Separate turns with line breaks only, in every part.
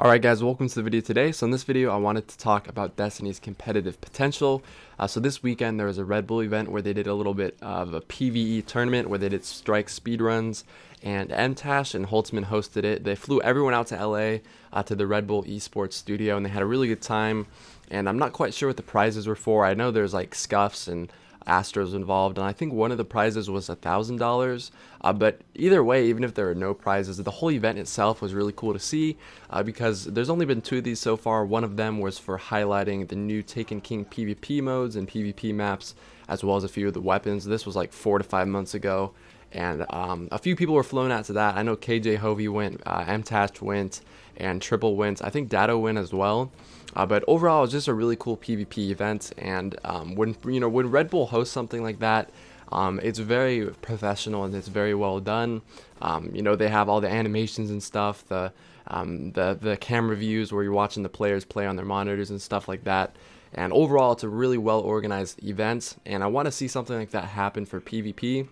Alright guys, welcome to the video today. So in this video I wanted to talk about Destiny's competitive potential. So this weekend there was a Red Bull event where they did a little bit of a PvE tournament where they did strike speedruns, and MTash and Holtzman hosted it. They flew everyone out to LA to the Red Bull esports studio, and they had a really good time. And I'm not quite sure what the prizes were for. I know there's like scuffs and Astros involved, and I think one of the prizes was $1,000. But either way, even if there are no prizes, the whole event itself was really cool to see because there's only been 2 of these so far. One of them was for highlighting the new Taken King PvP modes and PvP maps, as well as a few of the weapons. This was like 4 to 5 months ago, and a few people were flown out to that. I know KJ Hovey went, MTash went, and Triple went. I think Datto went as well. But overall, it was just a really cool PvP event, and when Red Bull hosts something like that, it's very professional and it's very well done. They have all the animations and stuff, the camera views where you're watching the players play on their monitors and stuff like that. And overall, it's a really well organized event, and I want to see something like that happen for PvP.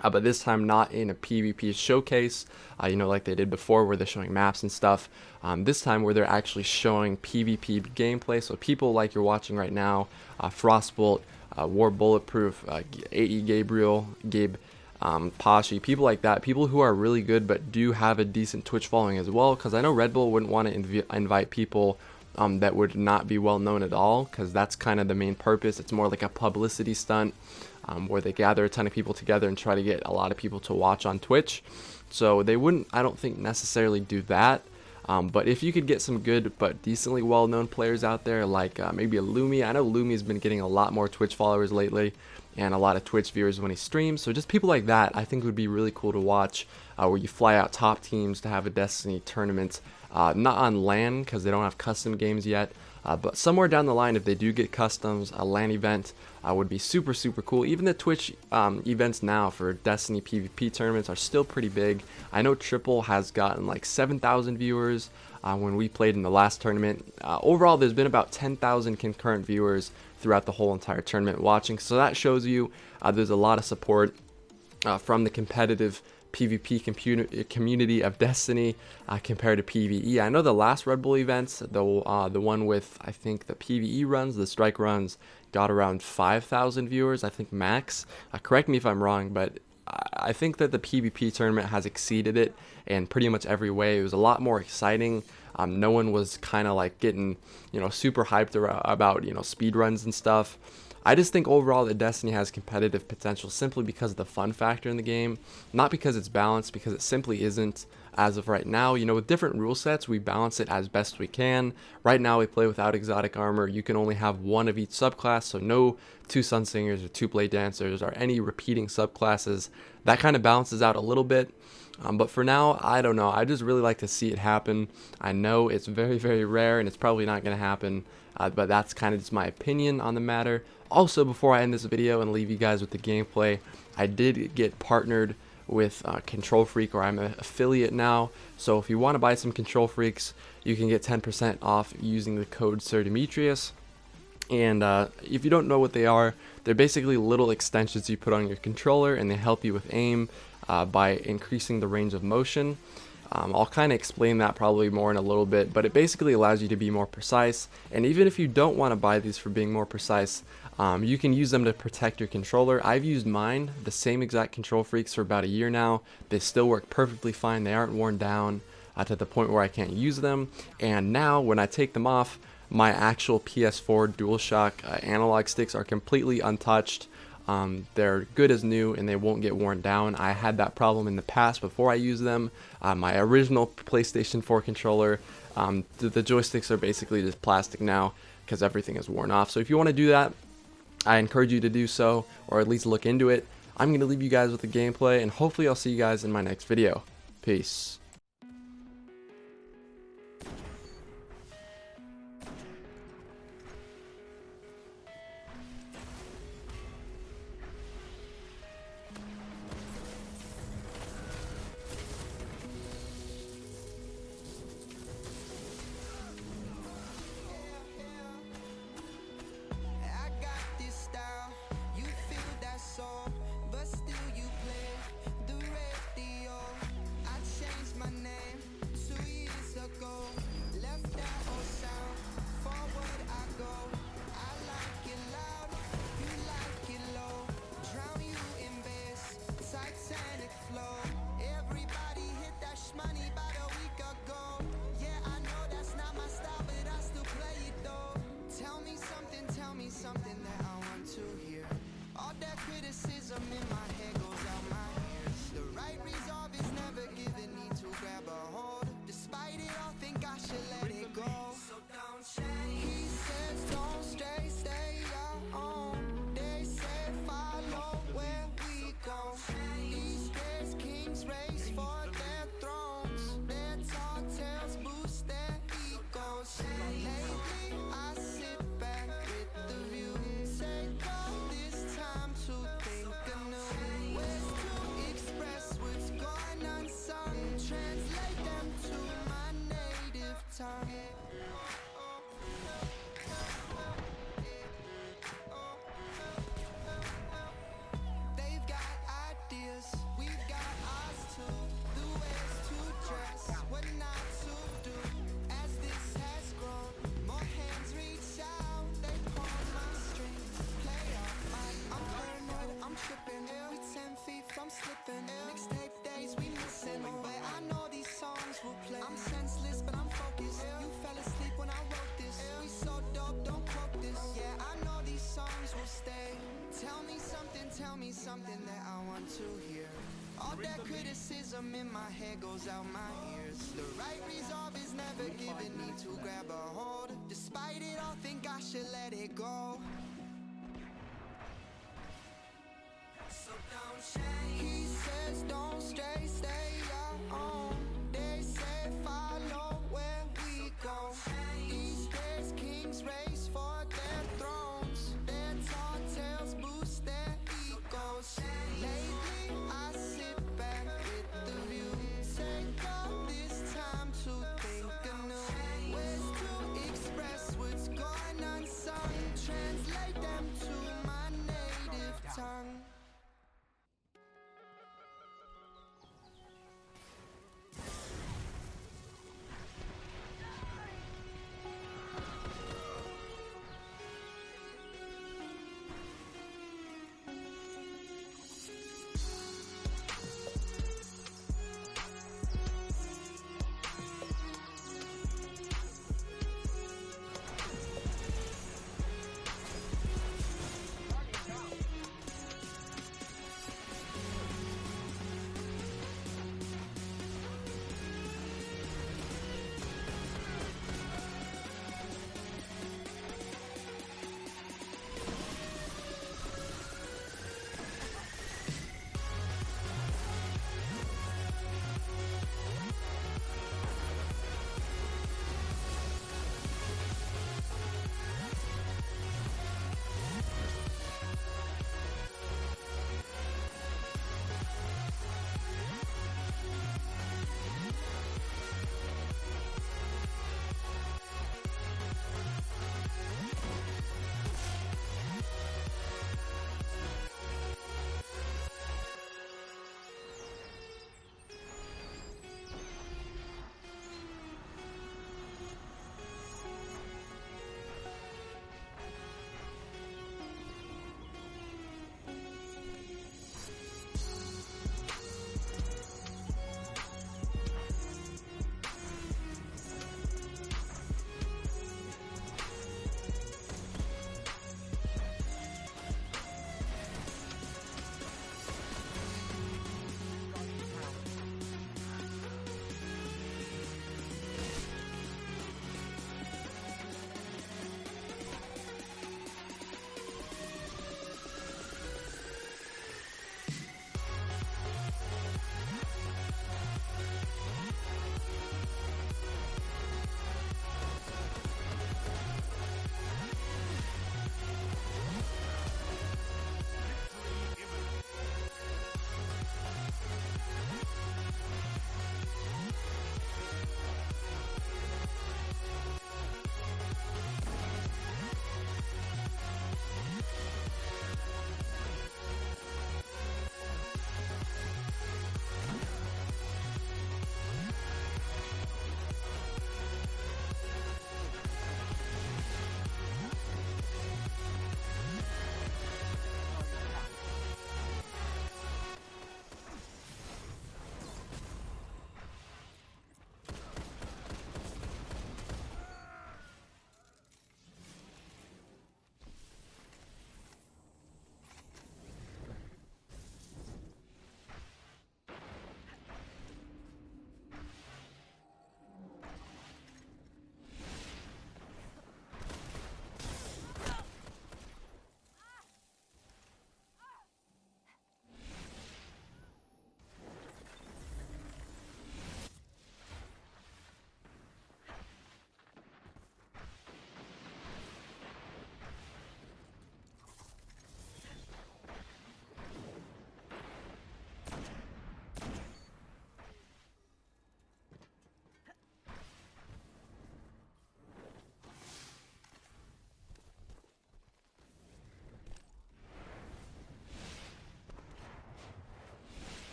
But this time not in a PvP showcase, like they did before where they're showing maps and stuff. This time where they're actually showing PvP gameplay. So people like you're watching right now, Frostbolt, War Bulletproof, AE Gabriel, Gabe, Pashi, people like that, people who are really good but do have a decent Twitch following as well. Because I know Red Bull wouldn't want to invite people that would not be well known at all, because that's kind of the main purpose. It's more like a publicity stunt. Where they gather a ton of people together and try to get a lot of people to watch on Twitch. So they wouldn't, I don't think, necessarily do that. But if you could get some good but decently well-known players out there, like maybe a Lumi. I know Lumi's been getting a lot more Twitch followers lately and a lot of Twitch viewers when he streams. So just people like that I think would be really cool to watch, where you fly out top teams to have a Destiny tournament. Not on LAN because they don't have custom games yet. But somewhere down the line, if they do get customs, a LAN event would be super cool. Even the Twitch events now for Destiny PvP tournaments are still pretty big. I know Triple has gotten like 7,000 viewers when we played in the last tournament. Overall, there's been about 10,000 concurrent viewers throughout the whole entire tournament watching. So that shows you there's a lot of support from the competitive PvP community of Destiny compared to PvE. I know the last Red Bull events, the one with, I think, the PvE runs, the strike runs, got around 5,000 viewers, I think, max. Correct me if I'm wrong, but I think that the PvP tournament has exceeded it in pretty much every way. It was a lot more exciting. No one was kind of like getting, super hyped about, speed runs and stuff. I just think overall that Destiny has competitive potential simply because of the fun factor in the game, not because it's balanced, because it simply isn't as of right now. With different rule sets, we balance it as best we can. Right now we play without exotic armor. You can only have one of each subclass, so no 2 Sunsingers or 2 Blade Dancers or any repeating subclasses. That kind of balances out a little bit. But for now, I don't know. I just really like to see it happen. I know it's very rare and it's probably not going to happen, but that's kind of just my opinion on the matter. Also, before I end this video and leave you guys with the gameplay, I did get partnered with Kontrol Freak, or I'm an affiliate now. So if you want to buy some Kontrol Freaks, you can get 10% off using the code SirDimetrious. And if you don't know what they are, they're basically little extensions you put on your controller, and they help you with aim by increasing the range of motion. I'll kind of explain that probably more in a little bit, but it basically allows you to be more precise. And even if you don't want to buy these for being more precise, you can use them to protect your controller. I've used mine, the same exact Kontrol Freaks, for about a year now. They still work perfectly fine. They aren't worn down to the point where I can't use them. And now when I take them off, my actual PS4 DualShock analog sticks are completely untouched. They're good as new and they won't get worn down. I had that problem in the past before I used them. My original PlayStation 4 controller, the joysticks are basically just plastic now because everything is worn off. So if you want to do that, I encourage you to do so, or at least look into it. I'm going to leave you guys with the gameplay, and hopefully I'll see you guys in my next video. Peace.
But still you play the radio. I changed my should let it go. So don't change. He says don't stray, stay your own. They say follow where we go. These days kings race for their thrones. Their tall tales boost their egos. Lately I sit back with the view. Take all this time to think anew. Ways to express what's going unsung. Translate them to my native tongue. They've got ideas, we've got ours too. The ways to dress, what not to do. As this has grown, more hands reach out. They pull my strings, play off my. I'm paranoid, I'm tripping. We 10 feet from slipping. Mixtape days we missing. Where I know these songs will play. I'm senseless, but I'm focused. You fell asleep when I wrote this. We so dope, don't quote this. Yeah, I know these songs will stay. Tell me something that I want to hear. All that criticism in my head goes out my ears. The right resolve is never given, need to grab a hold. Despite it all, think I should let it go. So don't change. He says don't stray, stay your own. They say follow where we go. These days kings race for their thrones. Their tall tales boost their egos. Lately I sit back with the view. Take all this time to think anew. Ways to express what's going unsung. Translate them to my native tongue.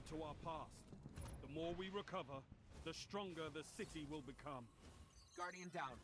to our past. The more we recover, the stronger the city will become.
Guardian down.